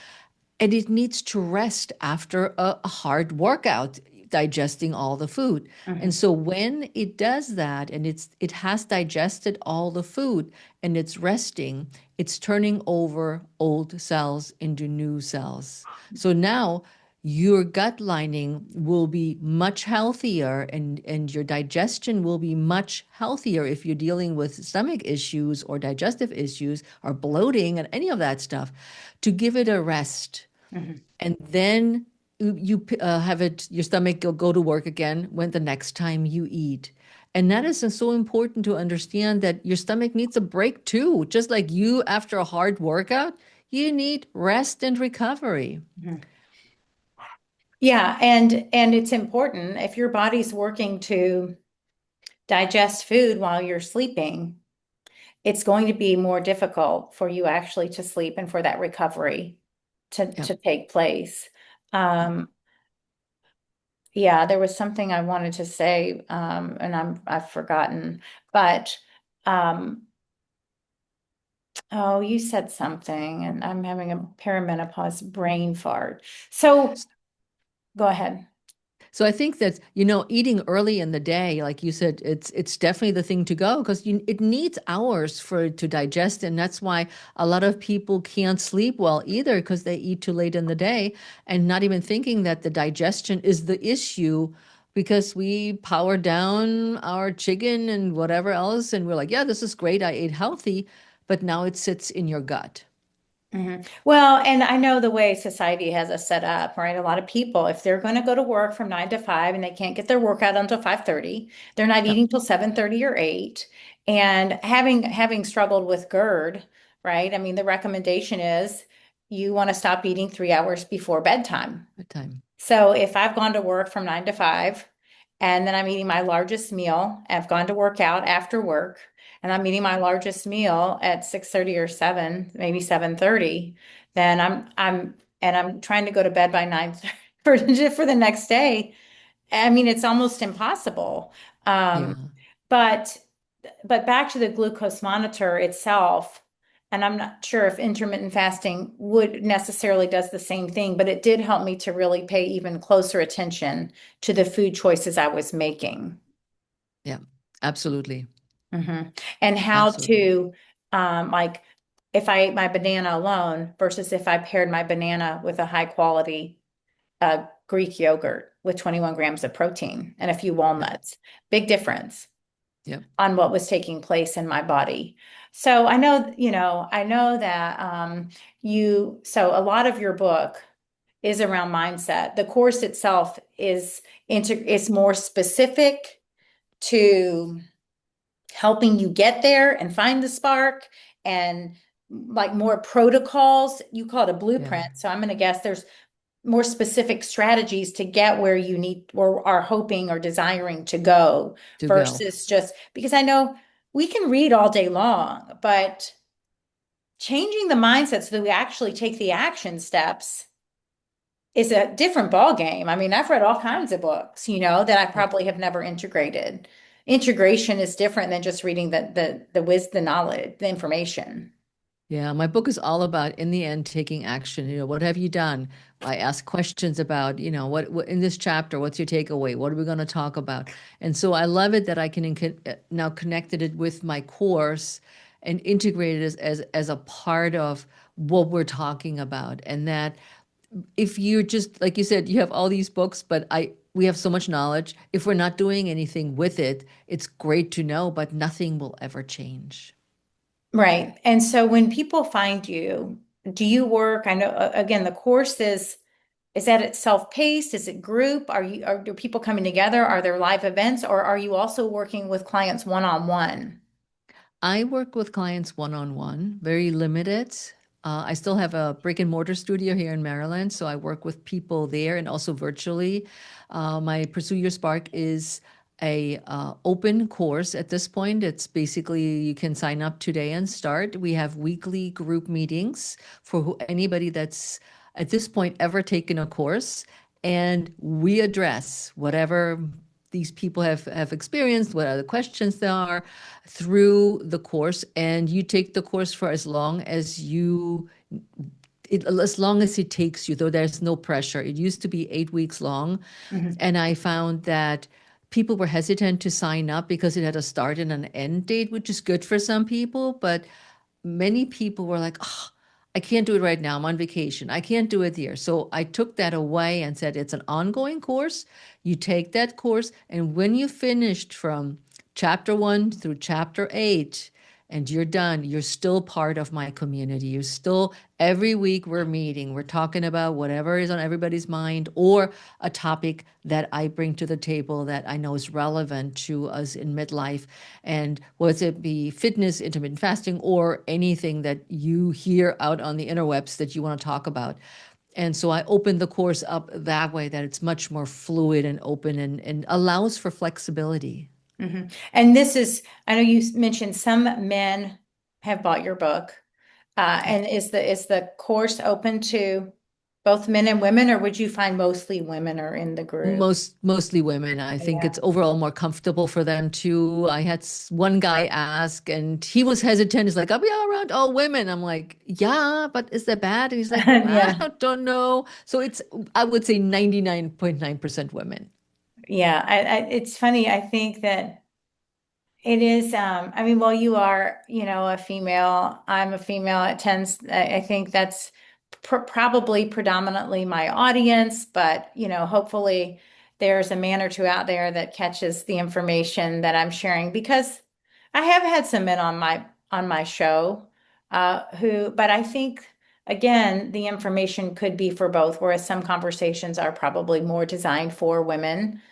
and it needs to rest after a hard workout, digesting all the food. And Mhm. so when it does that, and it has digested all the food and it's resting, it's turning over old cells into new cells. So now your gut lining will be much healthier, and your digestion will be much healthier if you're dealing with stomach issues or digestive issues or bloating and any of that stuff, to give it a rest. Mhm. And then you have it, your stomach go to work again when the next time you eat. And that is so important to understand, that your stomach needs a break too. Just like you, after a hard workout, you need rest and recovery. Mhm. Yeah, and it's important if your body's working to digest food while you're sleeping, it's going to be more difficult for you actually to sleep and for that recovery Yep. to take place. Yep. Um, yeah, there was something I wanted to say, and I've forgotten, but um, oh, you said something, and I'm having a perimenopause brain fart. So go ahead. So I think that, eating early in the day, like you said, it's definitely the thing to go, because it needs hours for it to digest. And that's why a lot of people can't sleep well either, because they eat too late in the day and not even thinking that the digestion is the issue, because we power down our chicken and whatever else. And we're like, yeah, this is great. I ate healthy, but now it sits in your gut. Mhm. Well, and I know the way society has us set up, right? A lot of people, if they're going to go to work from 9 to 5 and they can't get their workout until 5:30, they're not Yep. eating till 7:30 or 8. And having struggled with GERD, right? I mean, the recommendation is you want to stop eating 3 hours before bedtime. Good time. So if I've gone to work from 9 to 5 and then I'm eating my largest meal, I've gone to work out after work and I'm eating my largest meal at 6:30 or 7, maybe 7:30, then I'm trying to go to bed by 9 for the next day. I mean, it's almost impossible. Yeah. But back to the glucose monitor itself, and I'm not sure if intermittent fasting would necessarily does the same thing, but it did help me to really pay even closer attention to the food choices I was making. Yeah. Absolutely. Mhm. And how Absolutely. to, like, if I ate my banana alone versus if I paired my banana with a high quality Greek yogurt with 21 grams of protein and a few Yep. walnuts. Big difference Yep. on what was taking place in my body. So I know that so a lot of your book is around mindset. The course itself is more specific to helping you get there and find the spark and like more protocols. You call it a Yeah. blueprint. So I'm going to guess there's more specific strategies to get where you need or are hoping or desiring to go To go. versus just because I know we can read all day long, but changing the mindset so that we actually take the action steps is a different ball game. I mean, I've read all kinds of books, that I Yep. probably have never integrated. Integration is different than just reading the knowledge, the information. Yeah, my book is all about, in the end, taking action. What have you done? I ask questions about, what in this chapter, what's your takeaway? What are we going to talk about? And so I love it that I can now connected it with my course and integrate it as a part of what we're talking about. And that if you're just, like you said, you have all these books, but we have so much knowledge. If we're not doing anything with it, it's great to know, but nothing will ever change. Right. And so when people find you, do you work? I know, again, the course is that it self-paced? Is it group? Do people coming together? Are there live events, or are you also working with clients one-on-one? I work with clients one on one, very limited. I still have a brick and mortar studio here in Maryland, so I work with people there and also virtually. My Pursue Your Spark is a open course at this point. It's basically you can sign up today and start. We have weekly group meetings for anybody that's at this point ever taken a course, and we address whatever these people have experienced, what other questions there are through the course, and you take the course for as long as as long as it takes you, though there's no pressure. It used to be 8 weeks long, Mhm. and I found that people were hesitant to sign up because it had a start and an end date, which is good for some people, but many people were like, oh, I can't do it right now. I'm on vacation. I can't do it here. So I took that away and said it's an ongoing course. You take that course, and when you finished from chapter 1 through chapter 8, and you're done, you're still part of my community. You're still, every week we're meeting, we're talking about whatever is on everybody's mind or a topic that I bring to the table that I know is relevant to us in midlife. And whether it be fitness, intermittent fasting, or anything that you hear out on the interwebs that you want to talk about. And so I opened the course up that way, that it's much more fluid and open and allows for flexibility. Mhm. And this is, I know you mentioned some men have bought your book. And is the course open to both men and women, or would you find mostly women are in the group? Mostly women. I think Yeah. it's overall more comfortable for them too. I had one guy ask, and he was hesitant. He's like, "I'll be all around all women." I'm like, "Yeah, but is that bad?" And he's like, Yeah. "I don't know." So it's, I would say, 99.9% women. Yeah. It's funny. I think that it is, I mean, well, you are, a female, I'm a female. It tends, I think that's probably predominantly my audience, but, hopefully there's a man or two out there that catches the information that I'm sharing because I have had some men on my show, but I think again, the information could be for both, whereas some conversations are probably more designed for women,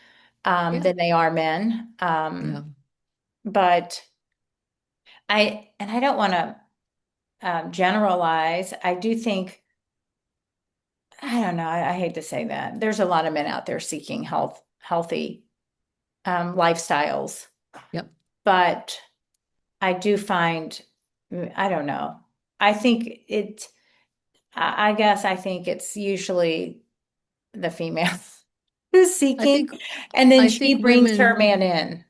Yeah, than they are men. yeah. But I don't want to generalize. I do think, I don't know, I hate to say that. There's a lot of men out there seeking healthy lifestyles, Yep. but I do find, I don't know. I think I guess I think it's usually the female who's I seeking, think and then I she think brings her women, man in.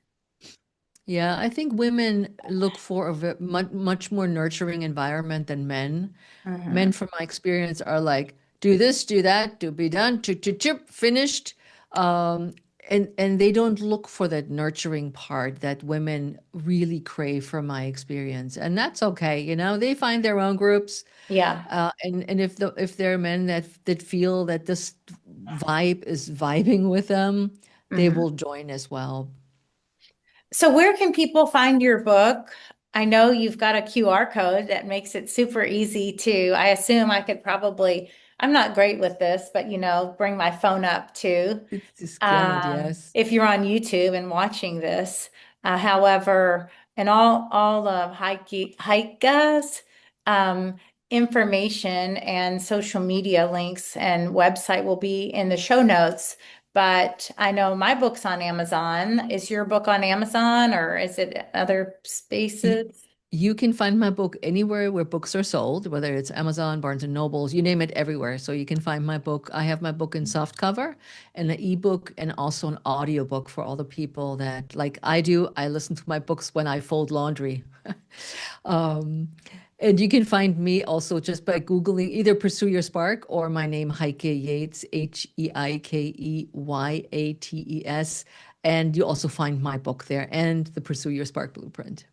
yeah, I think women look for a much more nurturing environment than men. Men, Mhm. from my experience, are like, do this, do that, do be done, chip, chip, chip, finished. Um, and they don't look for that nurturing part that women really crave, from my experience. And that's okay, they find their own groups. Yeah. And if there are men that feel that this vibe is vibing with them, they Mhm. will join as well. So where can people find your book? I know you've got a QR code that makes it super easy to, I assume I could probably, I'm not great with this, but bring my phone up too. It's to scan it, yes. If you're on YouTube and watching this. However, and all of Heike's um, information and social media links and website will be in the show notes. But I know my book's on Amazon. Is your book on Amazon or is it other You, spaces? you can find my book anywhere where books are sold, whether it's Amazon, Barnes and Nobles, you name it, everywhere. So you can find my book. I have my book in soft cover and an ebook and also an audiobook for all the people that, like I do, I listen to my books when I fold laundry. Um, and you can find me also just by Googling either Pursue Your Spark or my name, Heike Yates, Heikeyates. And you also find my book there and the Pursue Your Spark Blueprint.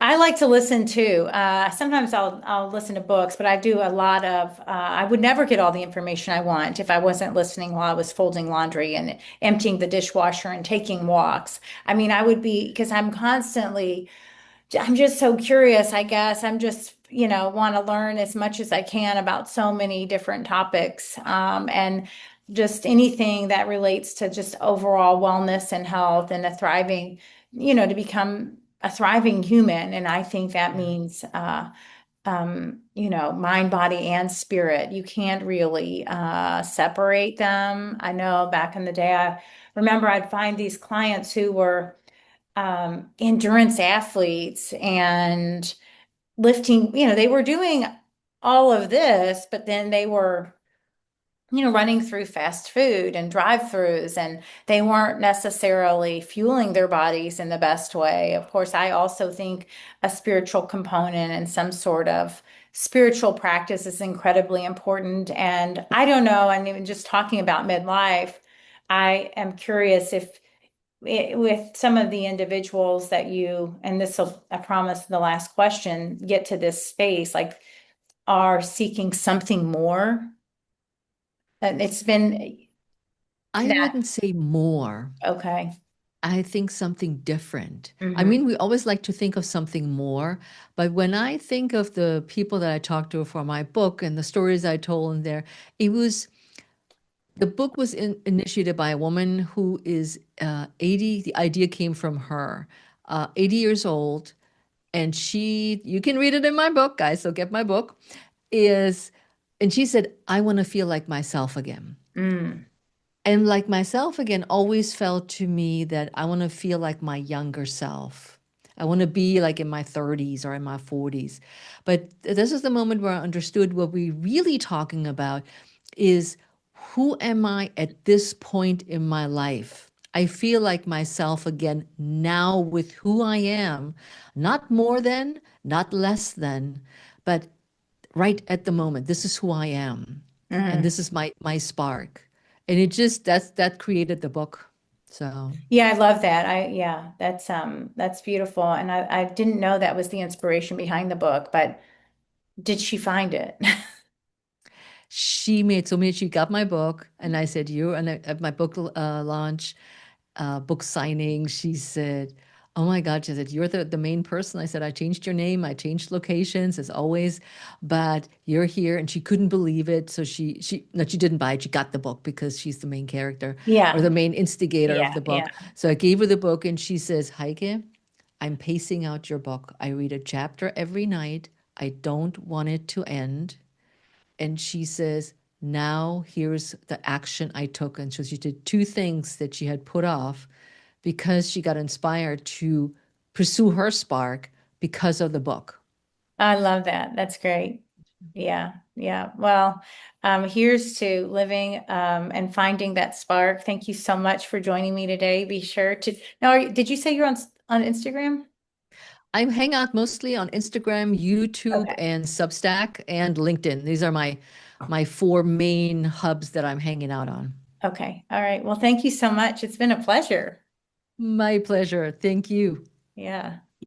I like to listen too. Sometimes I'll listen to books, but I do a lot of. I would never get all the information I want if I wasn't listening while I was folding laundry and emptying the dishwasher and taking walks. I mean, I would be because I'm just so curious, I guess. I'm just, want to learn as much as I can about so many different topics, and just anything that relates to just overall wellness and health and a thriving, to become a thriving human. And I think that Yeah. means, mind, body, and spirit. You can't really separate them. I know back in the day, I remember I'd find these clients who were endurance athletes and lifting, they were doing all of this, but then they were, running through fast food and drive-throughs, and they weren't necessarily fueling their bodies in the best way. Of course, I also think a spiritual component and some sort of spiritual practice is incredibly important. And I don't know, and even just talking about midlife, I am curious if with some of the individuals that you, and this will, I promise, the last question, get to this space, like are seeking something more. And it's been I that, wouldn't say more. okay. I think something different. I Hmm. mean, we always like to think of something more, but when I think of the people that I talked to for my book and the stories I told in there, it was the book was initiated by a woman who is 80. The idea came from her, 80 years old, and you can read it in my book, guys, so get my book, is, and she said, I want to feel like myself again. Mm. And like myself again, always felt to me that I want to feel like my younger self. I want to be like in my 30s or in my 40s. But this is the moment where I understood what we're really talking about is who am I at this point in my life? I feel like myself again now with who I am, not more than, not less than, but right at the moment. This is who I am, and Mm. this is my spark, and that created the book. So Yeah, I love that. Yeah, that's beautiful. And I didn't know that was the inspiration behind the book, but did she find it? she made so many. She got my book, and I said, "You," and at my book launch, book signing, she said, "Oh my God," she said, "You're the main person." I said, "I changed your name, I changed locations as always, but you're here." And she couldn't believe it. So she no, she didn't buy it. She got the book because she's the main character or the Yeah. main instigator of Yeah. the Yeah. book. So I gave her the book, and she says, "Heike, I'm pacing out your book. I read a chapter every night. I don't want it to end." And she says, now here's the action I took. And so she did two things that she had put off because she got inspired to pursue her spark because of the book. I love that. That's great. Yeah. Yeah. Well, here's to living and finding that spark. Thank you so much for joining me today. Be sure to now, did you say you're on Instagram? I hang out mostly on Instagram, YouTube, Okay. and Substack and LinkedIn. These are my four main hubs that I'm hanging out on. Okay. All right. Well, thank you so much. It's been a pleasure. My pleasure. Thank you. Yeah.